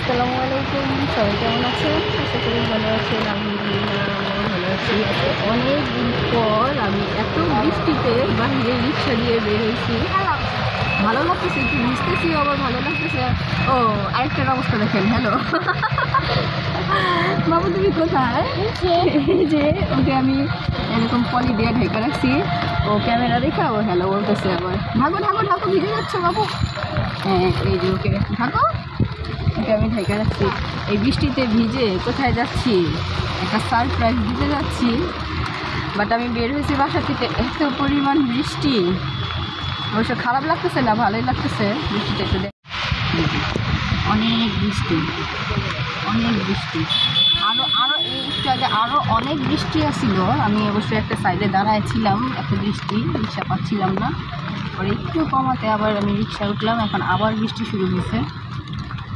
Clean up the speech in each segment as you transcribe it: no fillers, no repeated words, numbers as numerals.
আসসালামু আলাইকুম, সবাই কেমন আছেন? আশা করি ভালো আছেন। আলহামদুলিল্লাহ আমিও ভালো আছি। আজকে অনেক দিন পর আমি এত বৃষ্টিতে বাহিরে রিক্সা দিয়ে বের হয়েছি। ভালো লাগতেছে, একটু ভিজতেছি, আবার ভালো লাগতেছে। ও আরেকটার অবস্থা দেখেন। হ্যালো বাবু, তুমি কোথায়? যে ওকে আমি এরকম পলি দিয়ে ঢেকে রাখছি, ও ক্যামেরা দেখা ও হ্যালো বলতেছে। আবার ঢাকো ঢাকো ঢাকো, ভিজে যাচ্ছে বাবু। হ্যাঁ, এই যে ওকে ঢাকো, ওকে আমি ঢেকে রাখছি। এই বৃষ্টিতে ভিজে কোথায় যাচ্ছি? একটা সারপ্রাইজ দিতে যাচ্ছি। বাট আমি বের হয়েছি বাসা থেকে, এত পরিমাণ বৃষ্টি। অবশ্য খারাপ লাগতেছে না, ভালোই লাগতেছে বৃষ্টিতে একটু অনেক বৃষ্টি, অনেক বৃষ্টি। আরও এই একটু আগে আরও অনেক বৃষ্টি আসছিল। আমি অবশ্যই একটা সাইডে দাঁড়াইছিলাম, এত বৃষ্টি, রিক্সা পাচ্ছিলাম না। পরে একটু কমাতে আবার আমি রিক্সা উঠলাম, এখন আবার বৃষ্টি শুরু হয়েছে,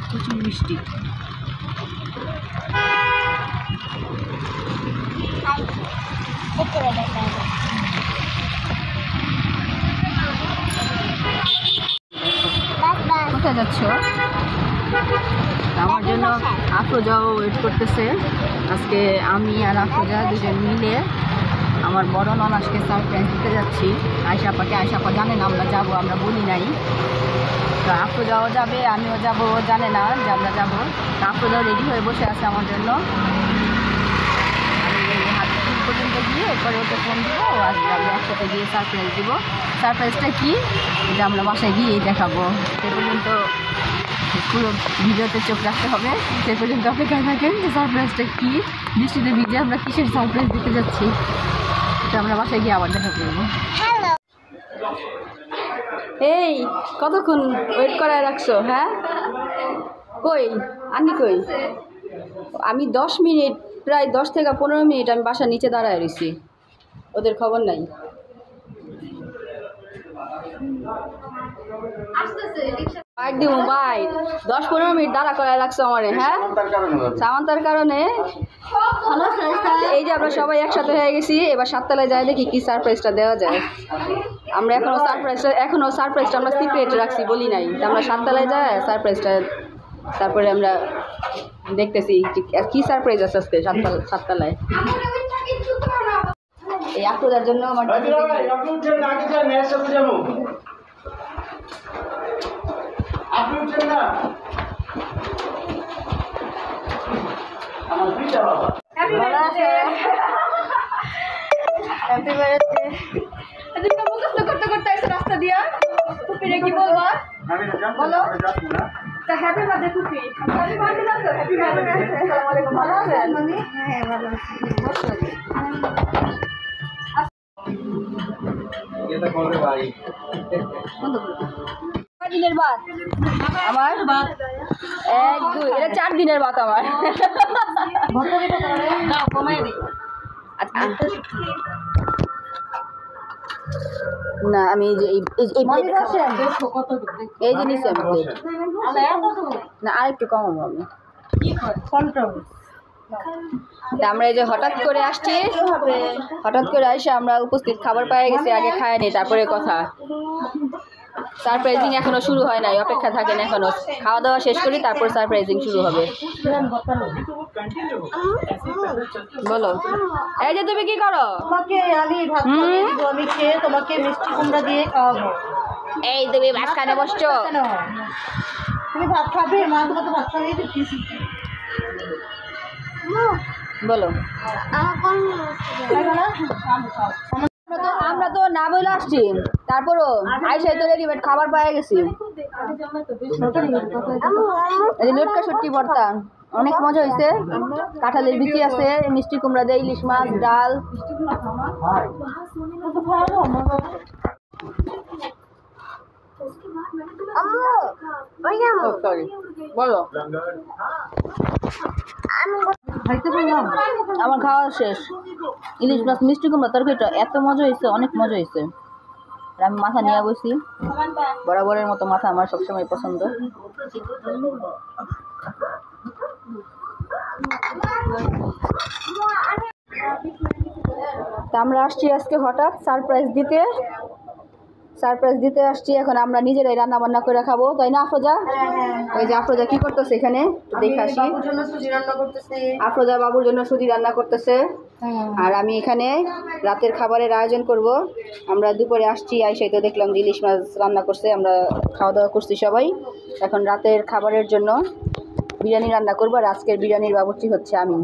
প্রচুর বৃষ্টি। কোথায় যাচ্ছ? আমার জন্য আফরোজাও ওয়েট করতেছে। আজকে আমি আর আফরোজা দুজন মিলে আমার বড় ননাসকে সারপ্রাইজ দিতে যাচ্ছি। আয়শা আপা জানে না আমরা যাবো, আমরা বলি নাই। তো আফরোজাও যাবে, আমিও যাবো, জানে না যে আমরা যাবো। আফরোজাও রেডি হয়ে বসে আছে আমার জন্য। আমি হাত পর্যন্ত গিয়ে এরপরে ওকে ফোন দেবো, আসবে, আমরা একসাথে গিয়ে সারপ্রাইজ দিব। সারপ্রাইজটা কি এটা আমরা বাসায় গিয়েই দেখাবো। সে পর্যন্ত পুরো ভিডিওতে চোখ রাখতে হবে। সে পর্যন্ত অপেক্ষায় থাকেন যে সারপ্রাইজটা কী, বৃষ্টিতে ভিজে আমরা কিসের সারপ্রাইজ দিতে যাচ্ছি, এটা আমরা বাসায় গিয়ে আবার দেখা করবো। এই কতক্ষণ ওয়েট করায় রাখছো? হ্যাঁ, কই আনি কই? আমি 10 মিনিট, প্রায় 10 থেকে 15 মিনিট আমি বাসার নিচে দাঁড়ায় রয়েছি, ওদের খবর নাই। বাইক দিব, বাইক 10-15 মিনিট দাঁড়া করায় রাখছো আমারে। হ্যাঁ, সামান্তার কারণে। এই যে আমরা সবাই একসাথে হয়ে গেছি, এবার 7 তলায় যাই, দেখি কি সারপ্রাইজটা দেওয়া যায়। আমরা এখনো সারপ্রাইজটা আমরা সিক্রেট রাখছি, বলি নাই। আমরা 7 তলায় যাই সারপ্রাইজটা, তারপরে আমরা দেখতেছি কি সারপ্রাইজ আছে আজকে 7 তলায়। এই আফরোজার জন্য আমার হ্যাপি বার্থডে। তুমি মুখস্থ করতে করতে এসে রাস্তা দিয়া কুপিরে কি বলবা বলো? তা হ্যাপি বার্থডে কুপি। হ্যাপি বার্থডে না তো, হ্যাপি বার্থডে। আসসালামু আলাইকুম, ভালো আছেন? হ্যাঁ ভালো আছি। এটা করবে ভাই। কয় দিনের বাদ? আমার 1-2, এটা 4 দিনের বাদ আমার। না আমি এই যে এই জিনিস না, আরেকটু কমাবো আমি। আমরা এই যে হঠাৎ করে আসছি, হঠাৎ করে আসে আমরা উপস্থিত, খাবার পেয়ে গেছি, আগে খায় নি তারপরে কথা। সারপ্রাইজিং এখনো শুরু হয় নাই, অপেক্ষা থাকেন এখনো। খাওয়া দাওয়া শেষ করি, তারপর সারপ্রাইজিং শুরু হবে। বলো, এই যে তুমি কি করো? তোমাকে আমি ভাত খাইয়ে দিব, আমি খেয়ে তোমাকে মিষ্টি কুমড়া দিয়ে খাওয়াবো। এই তুমি ভাত খানে বসছো? তুমি ভাত খাবে? মা তোমাকে ভাত খাইয়ে দিচ্ছি। বলো। আমরা তো না বলে আসছি, তারপরও আইসাই তো রেডিমেড খাবার পাই গেছি। লটকা শুটকি ভর্তা অনেক মজা হয়েছে, কাঁঠালের বিচি আছে, মিষ্টি কুমড়া দিয়ে ইলিশ মাছ, ডাল। বলো। আমার খাওয়া শেষ। ইলিশ মাছ মিষ্টি কুমড়া তরকারিটা এত মজা হয়েছে, অনেক মজা হয়েছে। আমি মাথা নিয়ে বসি, বরাবরের মতো মাথা আমার সবসময় পছন্দ। তা আমরা আসছি আজকে হঠাৎ সারপ্রাইজ দিতে। সারপ্রাইজ দিতে আসছি, এখন আমরা নিজেরাই রান্না বান্না করে খাবো, তাই না আফরোজা? ওই যে আফরোজা কি করতেছে এখানে দেখে আসি। বাবুর জন্য সুজি রান্না করতেছি। আফরোজা বাবুর জন্য সুজি রান্না করতেছে, আর আমি এখানে রাতের খাবারের আয়োজন করব। আমরা দুপুরে আসছি, আইসাই তো দেখলাম যে ইলিশ মাছ রান্না করছে, আমরা খাওয়া দাওয়া করছি সবাই। এখন রাতের খাবারের জন্য বিরিয়ানি রান্না করবো, আর আজকের বিরিয়ানির বাবুর্চি হচ্ছে আমি।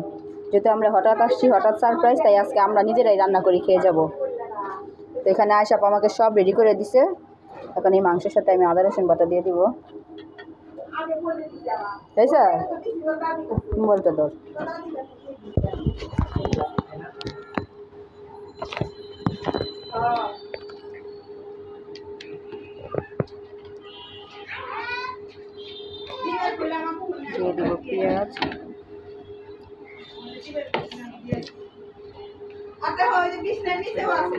যেহেতু আমরা হঠাৎ আসছি, হঠাৎ সারপ্রাইজ, তাই আজকে আমরা নিজেরাই রান্না করে খেয়ে যাব। তো এখানে আয়শা আপা আমাকে সব রেডি করে দিছে। এখন এই মাংসের সাথে আমি আদা রসুন বাটা দিয়ে দিব, তাই স্যার মোবাইলটা ধর। দিয়ে দিব পেঁয়াজ,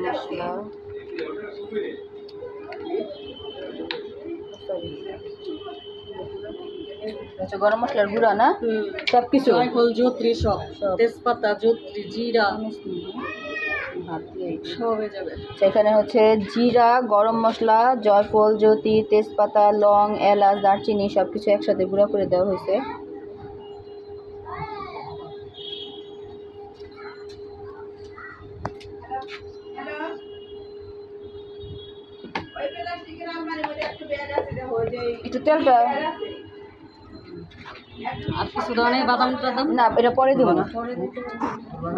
মশলা, আচ্ছা গরম মশলার গুঁড়া না সব কিছু, জয়ফল জয়ত্রী সব, তেজপাতা জয়ত্রী জিরা সব হয়ে যাবে। সেখানে হচ্ছে জিরা, গরম মশলা, জয়ফল, জ্যোতি, তেজপাতা, লং, এলাচ, দারচিনি সব কিছু একসাথে গুঁড়া করে দেওয়া হয়েছে। একটু তেলটা আর কিছু ধরনের বাদাম টাদাম না, এটা পরে দিব না,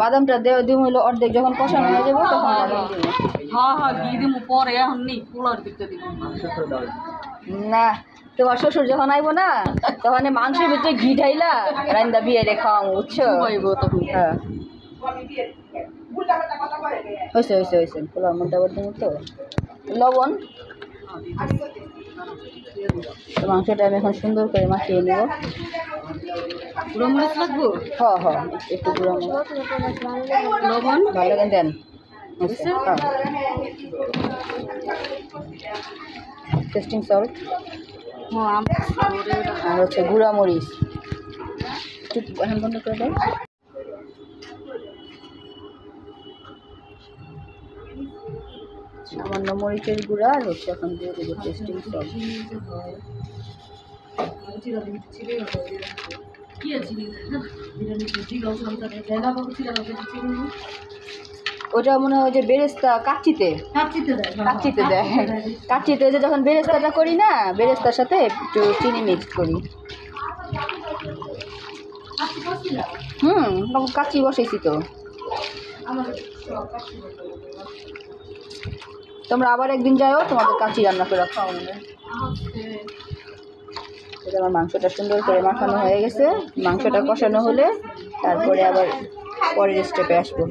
বাদামটা দেওয়া দিব হলো অর্ধেক যখন কষানো হয়ে যাবো তখন বাদাম দিব। হ্যাঁ হ্যাঁ দিয়ে দিব পরে, এখন নেই পোলার দিতে দিব না, তোমার শ্বশুর যখন আইবো না তখন এই মাংসের ভিতরে ঘি ঢাইলা রান্দা বিয়ে রে খাওয়াম, বুঝছো? হ্যাঁ হয়েছে হয়েছে হয়েছে, পোলার মধ্যে আবার দেবো তো লবণ। তো মাংসটা আমি এখন সুন্দর করে মাখিয়ে নেব। গুঁড়ো মরিচ লাগবো? হ্যাঁ হ্যাঁ, একটু গুঁড়ো মরিচ, লবণ ভালো লাগে দেন। টেস্টিং সল্ট আর হচ্ছে গুঁড়া মরিচ, একটু এখন বন্ধ করে দেয়। সামান্য মরিচের গুঁড়া আর হচ্ছে এখন দিয়ে দেবো টেস্টিং সল্ট। ওটা মনে হয় যে বেরেস্তা কাচ্চিতে দেয়, কাচ্চিতে যে যখন বেরেস্তাটা করি না, বেরেস্তার সাথে একটু চিনি মিক্স করি। কাচ্চি বসাইছি তো। তোমরা আবার একদিন যাও, তোমাদের কাচ্চি রান্না করে খাওয়া হবে। আমার মাংসটা সুন্দর করে মাখানো হয়ে গেছে, মাংসটা কষানো হলে তারপরে আবার পরের স্টেপে আসবো।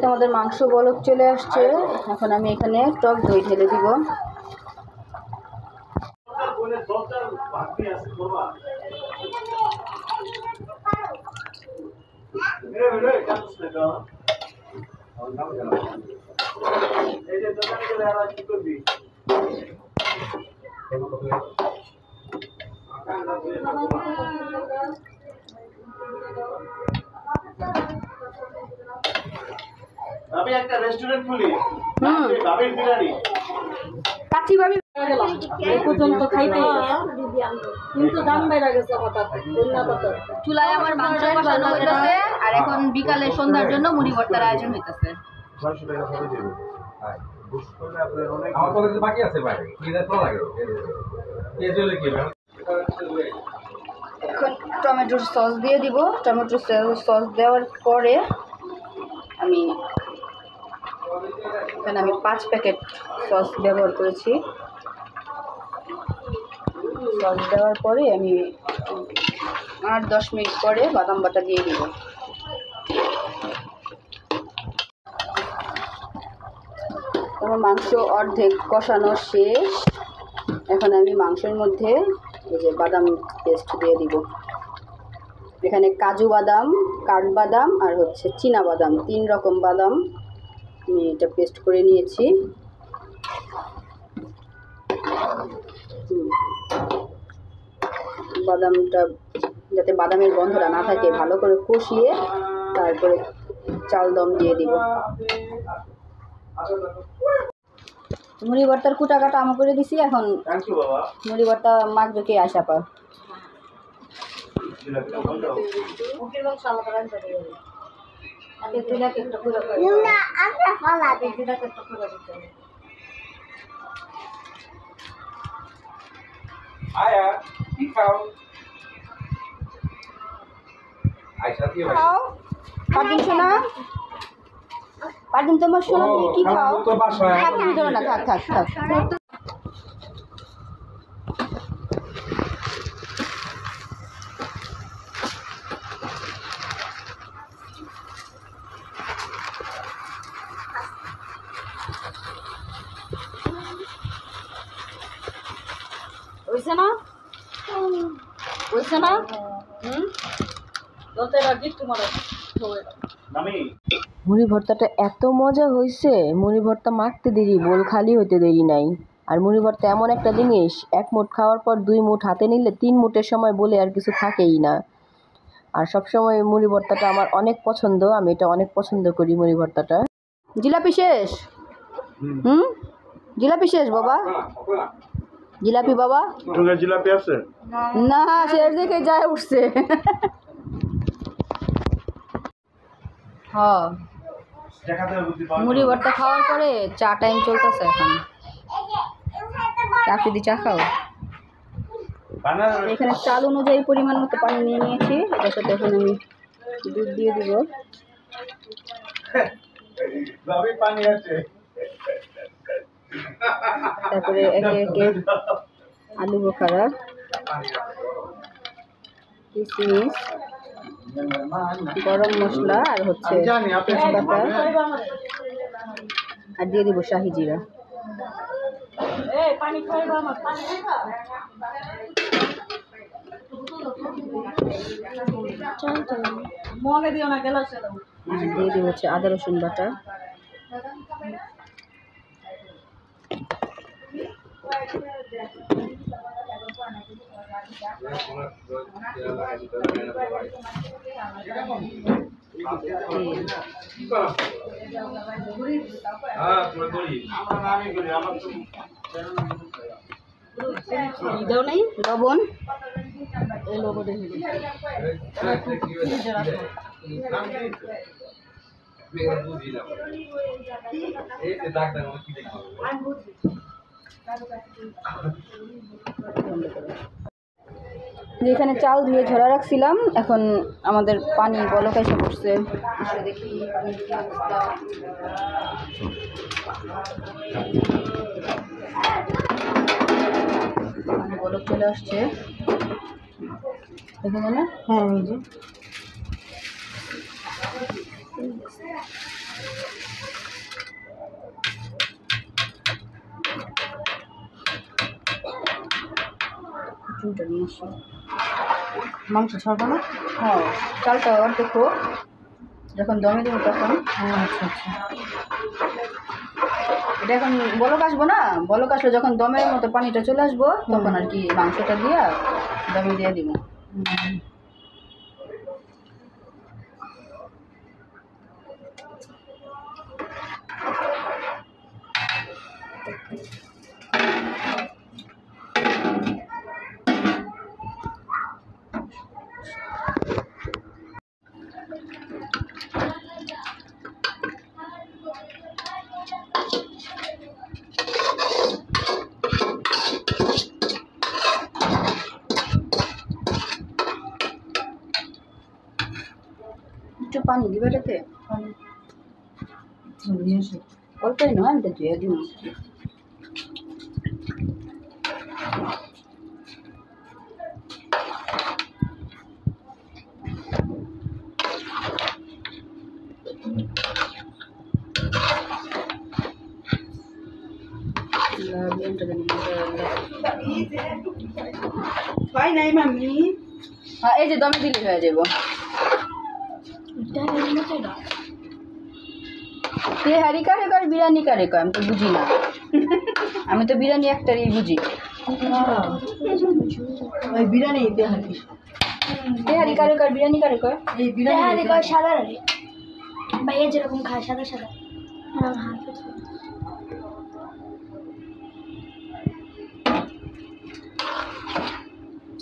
তো আমাদের মাংস বলক চলে আসছে, এখন আমি এখানে টক দই ঢেলে দিব। আমি একটা রেস্টুরেন্ট খুলি, বাবির বিরিয়ানি। কাচ্চি ভাবি এই পর্যন্ত খাইতে কিন্তু দাম বেড়ে গেছে হঠাৎ, চুলায় আমার মাংস কষানো হইতেছে, আর এখন বিকালে সন্ধ্যার জন্য মুড়ি ভর্তার আয়োজন হইতেছে। 600 টাকা করে দেব। হ্যাঁ, বুঝ করলে আপনার অনেক আমার কলেজে বাকি আছে ভাই, কি দেখো লাগে কে চলে কি এখন টমেটোর সস দিয়ে দিব। টমেটোর সস দেওয়ার পরে আমি এখানে 5 প্যাকেট সস ব্যবহার করেছি। সস দেওয়ার পরে আমি 8-10 মিনিট পরে বাদাম বাটা দিয়ে দিব। আমার মাংস অর্ধেক কষানো শেষ, এখন আমি মাংসের মধ্যে এই যে বাদাম পেস্ট দিয়ে দিব। এখানে কাজু বাদাম, কাঠবাদাম আর হচ্ছে চীনা বাদাম, 3 রকম বাদাম আমি এটা পেস্ট করে নিয়েছি। বাদামটা যাতে বাদামের গন্ধটা না থাকে ভালো করে কষিয়ে তারপরে চাল দম দিয়ে দিব। মুড়ি ভর্তার কুটা কাটা আমা করে দিছি, এখন থ্যাংক ইউ বাবা মুড়ি ভর্তা মাখবে কে আসা পা। জিলাপিটা বন্ধ মুখের মাংস আলাদা রাখতে হবে। আগে দিদাকে একটা করে দিদাকে একটা করে দিতে হবে। আয়া কি খাও আয়সা কি ভাই খাও পারদিন শোনা, পারদিন তোমার শোনা তুমি কি খাও? তো বাসায় থাক তুমি ধরো না, থাক থাক থাক। হয়েছে না, হয়েছে না? নামি মুড়ি ভর্তাটা এত মজা হয়েছে, মুড়ি ভর্তা মাখতে দেরি, বোল খালি হইতে দেরি নাই। আর মুড়ি ভর্তা এমন একটা জিনিস, এক মুঠ খাওয়ার পর 2 মুঠ হাতে নিলে 3 মুঠের সময় বলে আর কিছু থাকেই না। আর সবসময় মুড়ি ভর্তাটা আমার অনেক পছন্দ, আমি এটা অনেক পছন্দ করি মুড়ি ভর্তাটা। জিলাপি শেষ? জিলাপি শেষ বাবা? জিলাপি বাবা? তোমার জিলাপি আছে? না শেষ দেখে যায় উঠছে। হ্যাঁ দেখাতে হবে বুদ্ধি পাওয়া মুড়ি ভর্তা খাওয়ার পরে চা টাইম চলতেছে এখন। চা দি চা খাও। বানানা এখানে চাল অনুযায়ী পরিমাণ মতো পানি নিয়ে নিয়েছি, এটার সাথে এখন আমি দুধ দিয়ে দিব। সবই পানি আছে তারপরে একে একে আলু বোখারা, কিশমিশ, গরম মশলা আর হচ্ছে তেজপাতা, আর দিয়ে দিব শাহি জিরা। মগে দিও না গেল সেটা। আর দিয়ে দিব হচ্ছে আদা রসুন বাটা। হ্যাঁ পুরো করি আমি করি আমার তো দাও নাই লবণ, যেখানে চাল ধুয়ে ঝরা রাখছিলাম, এখন আমাদের পানি বলক এসে পড়ছে। দেখি পানির কি অবস্থা। পানি বলক চলে আসছে, দেখে না? হ্যাঁ এই যে চুলটা নিয়ে আসি। মাংস ছাড়বো না। হ্যাঁ চালটা অর্ধেক হোক, যখন দমে দেবো তখন। আচ্ছা আচ্ছা এটা এখন বলক আসবো না, বলক আসলে যখন দমের মতো পানিটা চলে আসবো তখন আর কি মাংসটা দিয়ে দমে দিয়ে দিব। একটু পানি দিবে এটাতে, অল্পই নয়, আমি তো ধুয়ে দিব। হ্যাঁ এই যে দমে দিলে হয়ে যাব। তেহারি কারে কর, বিরিয়ানি কারে কর, আমি তো বুঝি না। আমি তো বিরিয়ানি একটারই বুঝি। ওই বিরিয়ানি তেহারি তেহারি কারে কর, বিরিয়ানি কারে কর। এই বিরিয়ানি সাদা লাগে ভাইয়া যেরকম খায় সাদা সাদা।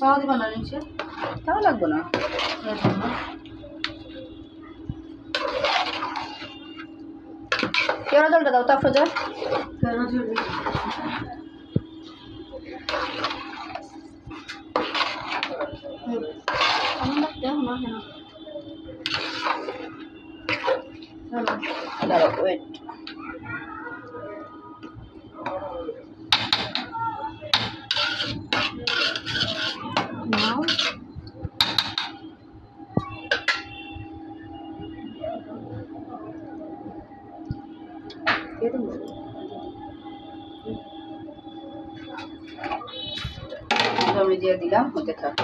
চাওয়া দিবা না নিচে তাও লাগবো না। কেওড়া জলটা দাও তো আফরোজা। দাঁড়াও ওয়েট। নাও আমি দিয়ে দিলাম, হতে থাক।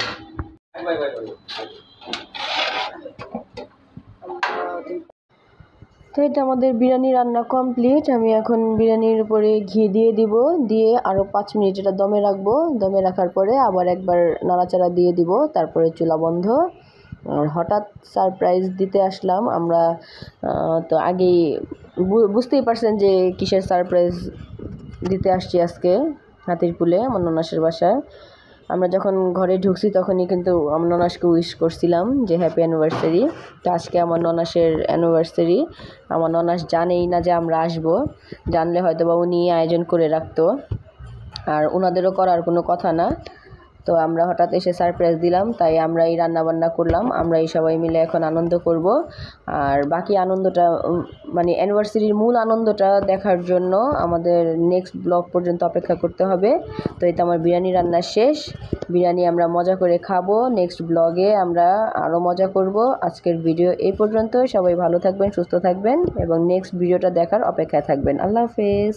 তো এটা আমাদের বিরিয়ানি রান্না কমপ্লিট। আমি এখন বিরিয়ানির উপরে ঘি দিয়ে দিব, দিয়ে আরও 5 মিনিট এটা দমে রাখবো। দমে রাখার পরে আবার একবার নাড়াচাড়া দিয়ে দিব, তারপরে চুলা বন্ধ। আর হঠাৎ সারপ্রাইজ দিতে আসলাম আমরা। তো আগেই বুঝতেই পারছেন যে কিসের সারপ্রাইজ দিতে আসছি আজকে হাতিরপুলে আমার ননাসের বাসায়। আমরা যখন ঘরে ঢুকছি তখনই কিন্তু আমার ননাসকে উইশ করছিলাম যে হ্যাপি অ্যানিভার্সারি। তো আজকে আমার ননাসের অ্যানিভার্সারি। আমার ননাস জানেই না যে আমরা আসবো, জানলে হয়তো বা উনি আয়োজন করে রাখতো, আর ওনাদেরও করার কোনো কথা না। তো আমরা হঠাৎ এসে সারপ্রাইজ দিলাম, তাই আমরা এই রান্নাবান্না করলাম। আমরা এই সবাই মিলে এখন আনন্দ করব। আর বাকি আনন্দটা মানে অ্যানিভার্সারির মূল আনন্দটা দেখার জন্য আমাদের নেক্সট ব্লগ পর্যন্ত অপেক্ষা করতে হবে। তো এটা আমার বিরিয়ানি রান্না শেষ। বিরিয়ানি আমরা মজা করে খাবো। নেক্সট ব্লগে আমরা আরও মজা করব। আজকের ভিডিও এই পর্যন্ত। সবাই ভালো থাকবেন, সুস্থ থাকবেন এবং নেক্সট ভিডিওটা দেখার অপেক্ষায় থাকবেন। আল্লাহ হাফেজ।